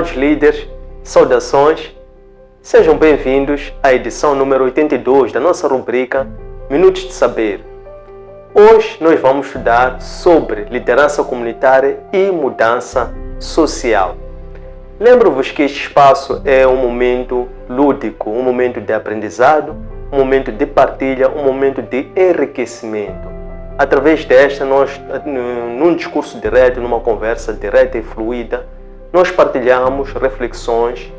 Amados líderes, saudações, sejam bem-vindos à edição número 82 da nossa rubrica Minutos de Saber. Hoje nós vamos estudar sobre liderança comunitária e mudança social. Lembro-vos que este espaço é um momento lúdico, um momento de aprendizado, um momento de partilha, um momento de enriquecimento. Através desta, nós, num discurso direto, numa conversa direta e fluida, nós partilhamos reflexões,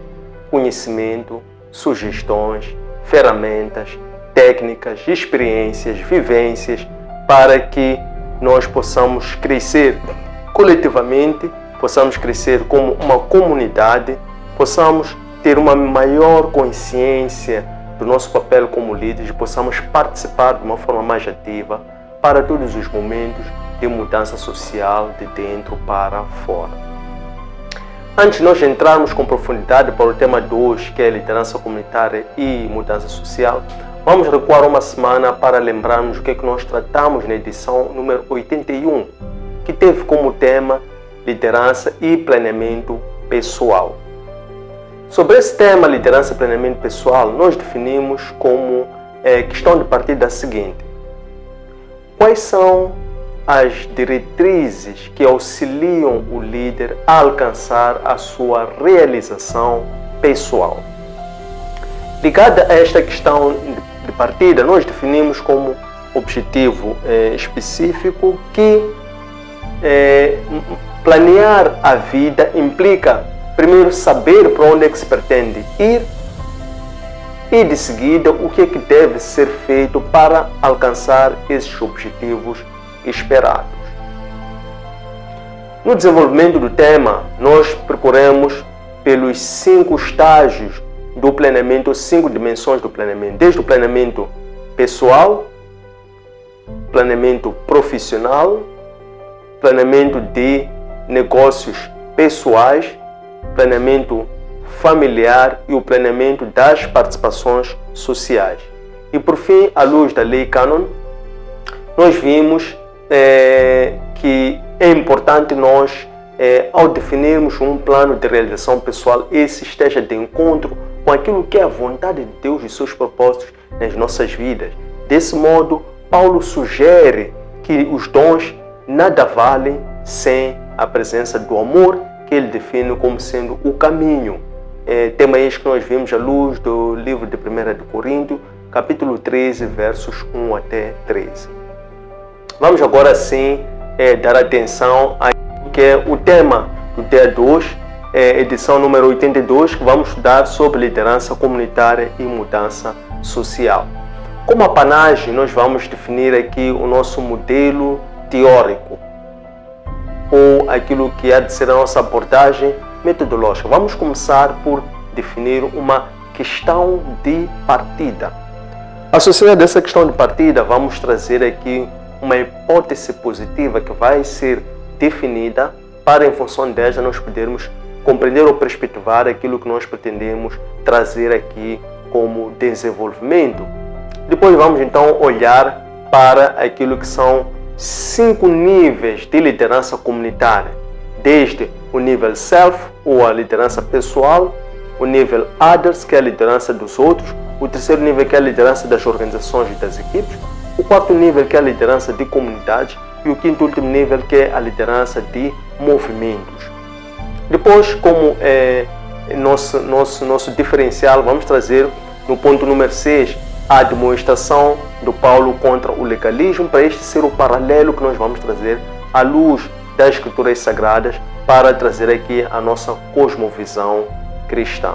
conhecimento, sugestões, ferramentas, técnicas, experiências, vivências, para que nós possamos crescer coletivamente, possamos crescer como uma comunidade, possamos ter uma maior consciência do nosso papel como líderes, possamos participar de uma forma mais ativa para todos os momentos de mudança social de dentro para fora. Antes de nós entrarmos com profundidade para o tema 2, que é liderança comunitária e mudança social, vamos recuar uma semana para lembrarmos o que é que nós tratamos na edição número 81, que teve como tema liderança e planeamento pessoal. Sobre esse tema, liderança e planeamento pessoal, nós definimos como questão de partida a seguinte: quais são as diretrizes que auxiliam o líder a alcançar a sua realização pessoal? Ligada a esta questão de partida, nós definimos como objetivo específico que planear a vida implica, primeiro, saber para onde é que se pretende ir e, de seguida, o que é que deve ser feito para alcançar esses objetivos esperados. No desenvolvimento do tema, nós percorremos pelos 5 estágios do planeamento, 5 dimensões do planeamento, desde o planeamento pessoal, planeamento profissional, planeamento de negócios pessoais, planeamento familiar e o planeamento das participações sociais. E por fim, à luz da lei Canon, nós vimos que é importante nós, ao definirmos um plano de realização pessoal, esse esteja de encontro com aquilo que é a vontade de Deus e seus propósitos nas nossas vidas. Desse modo, Paulo sugere que os dons nada valem sem a presença do amor, que ele define como sendo o caminho. Tema este que nós vimos à luz do livro de 1 de Coríntios, capítulo 13, versos 1 até 13. Vamos agora sim dar atenção a que é o tema do dia 2, edição número 82, que vamos estudar sobre liderança comunitária e mudança social. Como apanagem, nós vamos definir aqui o nosso modelo teórico, ou aquilo que há de ser a nossa abordagem metodológica. Vamos começar por definir uma questão de partida. Associada a essa questão de partida, vamos trazer aqui uma hipótese positiva que vai ser definida para, em função dela, nós podermos compreender ou perspectivar aquilo que nós pretendemos trazer aqui como desenvolvimento. Depois vamos então olhar para aquilo que são 5 níveis de liderança comunitária, desde o nível self, ou a liderança pessoal, o nível others, que é a liderança dos outros, o terceiro nível, que é a liderança das organizações e das equipes, o quarto nível, que é a liderança de comunidades, e o quinto e último nível, que é a liderança de movimentos. Depois, como nosso diferencial, vamos trazer no ponto número 6 a demonstração do Paulo contra o legalismo, para este ser o paralelo que nós vamos trazer à luz das Escrituras Sagradas para trazer aqui a nossa cosmovisão cristã.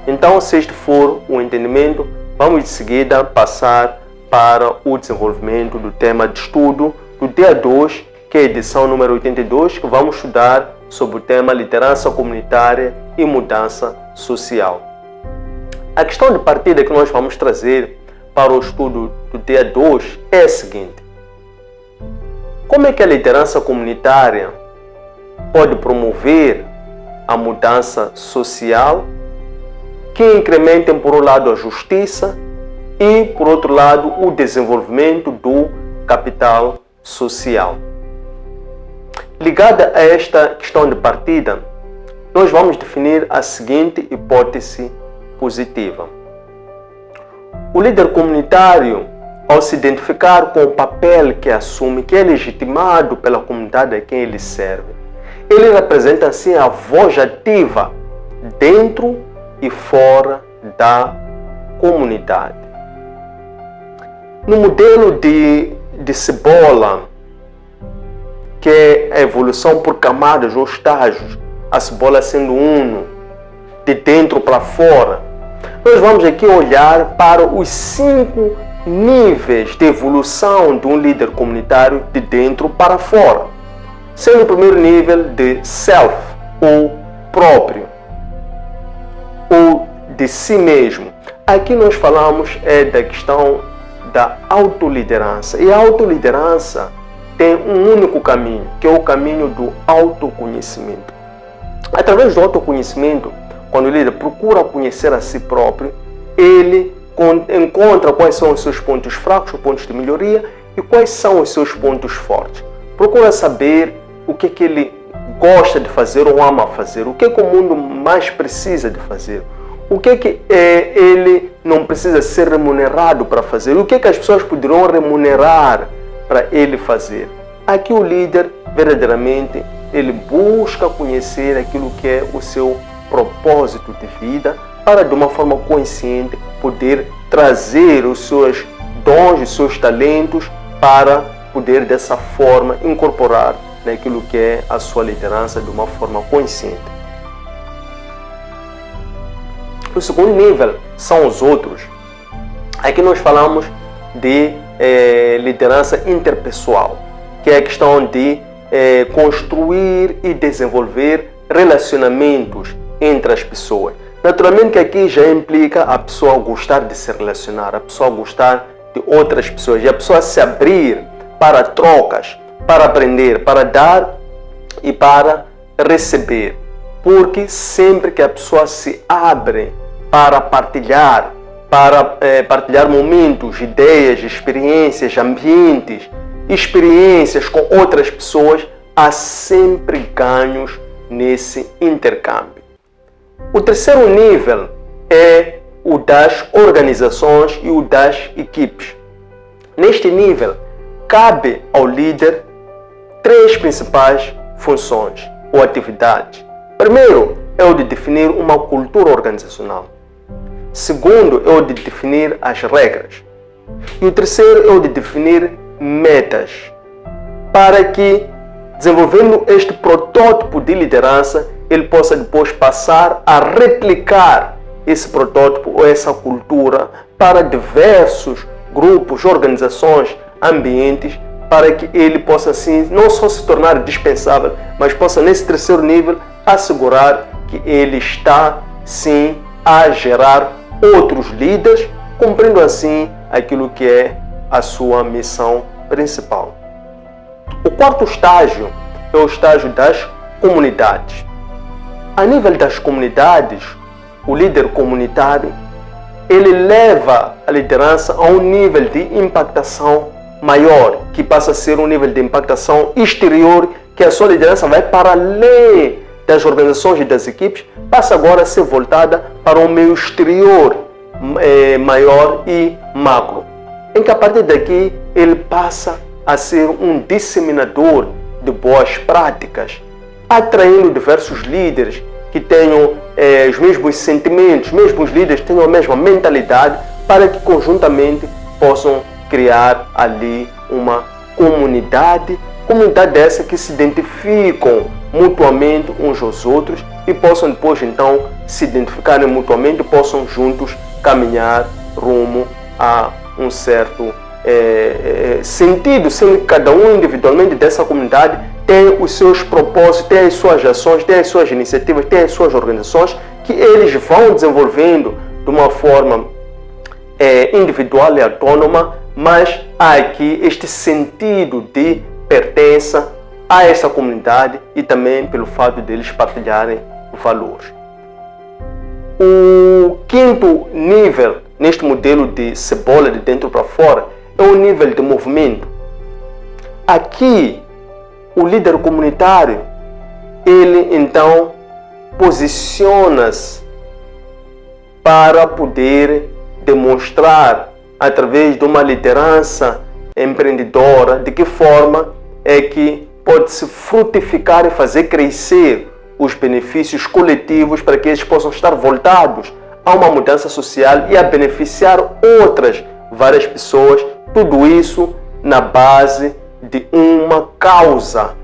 Então, se este for o entendimento, vamos de seguida passar para o desenvolvimento do tema de estudo do dia 2, que é a edição número 82, que vamos estudar sobre o tema liderança comunitária e mudança social. A questão de partida que nós vamos trazer para o estudo do dia 2 é a seguinte: como é que a liderança comunitária pode promover a mudança social que incrementem, por um lado, a justiça e, por outro lado, o desenvolvimento do capital social? Ligada a esta questão de partida, nós vamos definir a seguinte hipótese positiva. O líder comunitário, ao se identificar com o papel que assume, que é legitimado pela comunidade a quem ele serve, ele representa assim a voz ativa dentro e fora da comunidade. No modelo de cebola, que é a evolução por camadas ou estágios, a cebola sendo uno, de dentro para fora, nós vamos aqui olhar para os 5 níveis de evolução de um líder comunitário de dentro para fora. Sendo o primeiro nível de self, ou próprio, ou de si mesmo. Aqui nós falamos da questão da autoliderança. E a autoliderança tem um único caminho, que é o caminho do autoconhecimento. Através do autoconhecimento, quando o líder procura conhecer a si próprio, ele encontra quais são os seus pontos fracos, os pontos de melhoria, e quais são os seus pontos fortes. Procura saber o que ele gosta de fazer ou ama fazer, o que o mundo mais precisa de fazer, o que ele não precisa ser remunerado para fazer, o que as pessoas poderão remunerar para ele fazer. Aqui o líder, verdadeiramente, ele busca conhecer aquilo que é o seu propósito de vida, para de uma forma consciente poder trazer os seus dons, os seus talentos, para poder dessa forma incorporar naquilo que é a sua liderança de uma forma consciente. O segundo nível são os outros. Aqui nós falamos de liderança interpessoal, que é a questão de construir e desenvolver relacionamentos entre as pessoas. Naturalmente que aqui já implica a pessoa gostar de se relacionar, a pessoa gostar de outras pessoas, e a pessoa se abrir para trocas, para aprender, para dar e para receber. Porque sempre que a pessoa se abre para partilhar momentos, ideias, experiências, ambientes, experiências com outras pessoas, há sempre ganhos nesse intercâmbio. O terceiro nível é o das organizações e o das equipes. Neste nível, cabe ao líder 3 principais funções ou atividades. Primeiro é o de definir uma cultura organizacional. Segundo é o de definir as regras. E o terceiro é o de definir metas, para que, desenvolvendo este protótipo de liderança, ele possa depois passar a replicar esse protótipo ou essa cultura para diversos grupos, organizações, ambientes, para que ele possa assim não só se tornar dispensável, mas possa nesse terceiro nível assegurar que ele está sim a gerar outros líderes, cumprindo assim aquilo que é a sua missão principal. O quarto estágio é o estágio das comunidades. A nível das comunidades, o líder comunitário, ele leva a liderança a um nível de impactação maior, que passa a ser um nível de impactação exterior, que a sua liderança vai para além das organizações e das equipes, passa agora a ser voltada para um meio exterior maior e macro, em que a partir daqui ele passa a ser um disseminador de boas práticas, atraindo diversos líderes que tenham os mesmos sentimentos, mesmos líderes que tenham a mesma mentalidade, para que conjuntamente possam criar ali uma comunidade essa que se identificam mutuamente uns aos outros e possam depois então se identificarem mutuamente e possam juntos caminhar rumo a um certo sentido, sendo que cada um individualmente dessa comunidade tem os seus propósitos, tem as suas ações, tem as suas iniciativas, tem as suas organizações que eles vão desenvolvendo de uma forma individual e autônoma, mas há aqui este sentido de pertença a essa comunidade e também pelo fato deles partilharem valores. O quinto nível neste modelo de cebola de dentro para fora é o nível de movimento. Aqui, o líder comunitário, ele então posiciona-se para poder demonstrar, através de uma liderança empreendedora, de que forma é que pode-se frutificar e fazer crescer os benefícios coletivos para que eles possam estar voltados a uma mudança social e a beneficiar outras várias pessoas. Tudo isso na base de uma causa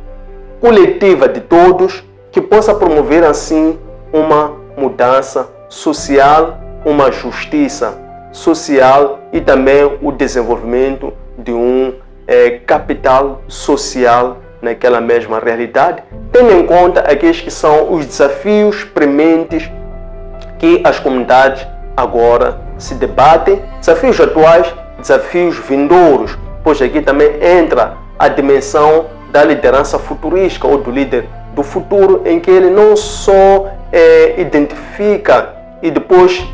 coletiva de todos que possa promover assim uma mudança social, uma justiça social e também o desenvolvimento de um capital social naquela mesma realidade, tendo em conta aqueles que são os desafios prementes que as comunidades agora se debatem, desafios atuais, desafios vindouros, pois aqui também entra a dimensão da liderança futurística ou do líder do futuro, em que ele não só identifica e depois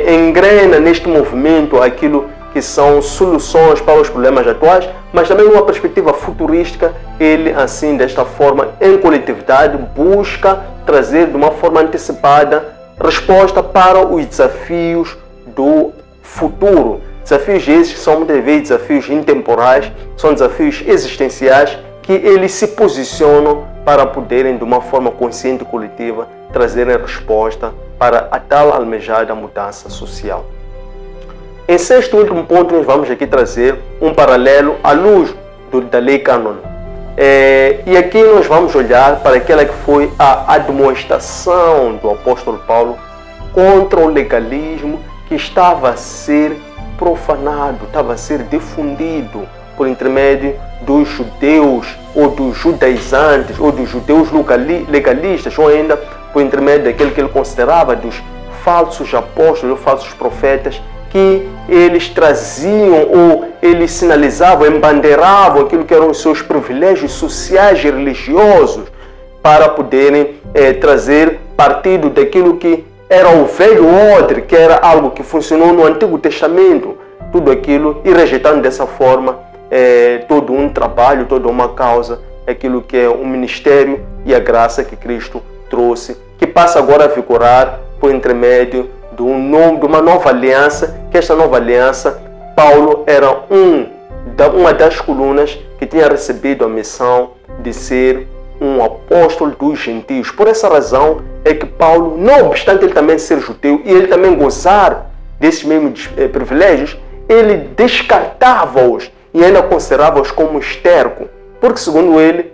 engrena neste movimento aquilo que são soluções para os problemas atuais, mas também numa perspectiva futurística, ele assim, desta forma, em coletividade, busca trazer de uma forma antecipada resposta para os desafios do futuro. Desafios esses que são muitas vezes desafios intemporais, são desafios existenciais que eles se posicionam para poderem, de uma forma consciente e coletiva, trazerem resposta para a tal almejada mudança social. Em sexto e último ponto, nós vamos aqui trazer um paralelo à luz da lei cânon. E aqui nós vamos olhar para aquela que foi a admoestação do apóstolo Paulo contra o legalismo que estava a ser profanado, estava a ser difundido por intermédio dos judeus ou dos judaizantes ou dos judeus legalistas, ou ainda por intermédio daquele que ele considerava dos falsos apóstolos, falsos profetas, que eles traziam ou eles sinalizavam, embandeiravam aquilo que eram os seus privilégios sociais e religiosos para poderem trazer partido daquilo que era o velho odre, que era algo que funcionou no Antigo Testamento, tudo aquilo, e rejeitando dessa forma todo um trabalho, toda uma causa, aquilo que é o ministério e a graça que Cristo trouxe, que passa agora a vigorar por intermédio de uma nova aliança, que esta nova aliança, Paulo era uma das colunas que tinha recebido a missão de ser um apóstolo dos gentios. Por essa razão é que Paulo, não obstante ele também ser judeu e ele também gozar desses mesmos privilégios, ele descartava-os e ainda considerava-os como esterco, porque segundo ele,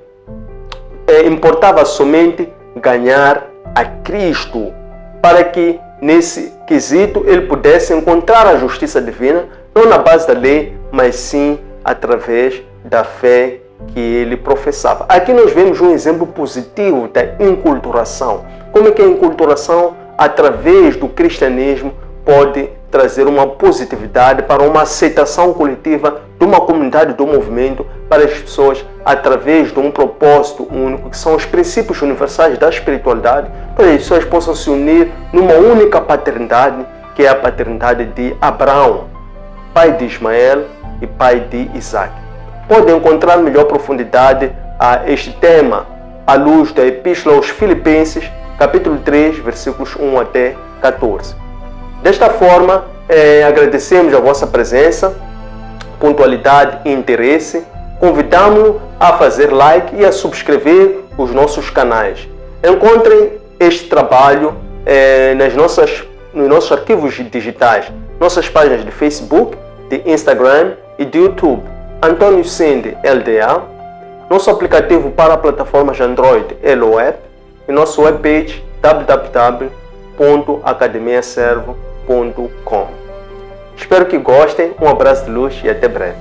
importava somente ganhar a Cristo, para que nesse quesito ele pudesse encontrar a justiça divina, não na base da lei, mas sim através da fé que ele professava. Aqui nós vemos um exemplo positivo da enculturação. Como é que a enculturação, através do cristianismo, pode trazer uma positividade para uma aceitação coletiva de uma comunidade, do movimento, para as pessoas, através de um propósito único, que são os princípios universais da espiritualidade, para que as pessoas possam se unir numa única paternidade, que é a paternidade de Abraão, pai de Ismael e pai de Isaac. Pode encontrar melhor profundidade a este tema à luz da Epístola aos Filipenses, capítulo 3, versículos 1 até 14. Desta forma, agradecemos a vossa presença, pontualidade e interesse. Convidamos-lo a fazer like e a subscrever os nossos canais. Encontrem este trabalho nos nossos arquivos digitais, nossas páginas de Facebook, de Instagram e de YouTube. Antônio Sende LDA, nosso aplicativo para plataformas Android Eloapp e nosso webpage www.academiaservo.com. Espero que gostem, um abraço de luz e até breve.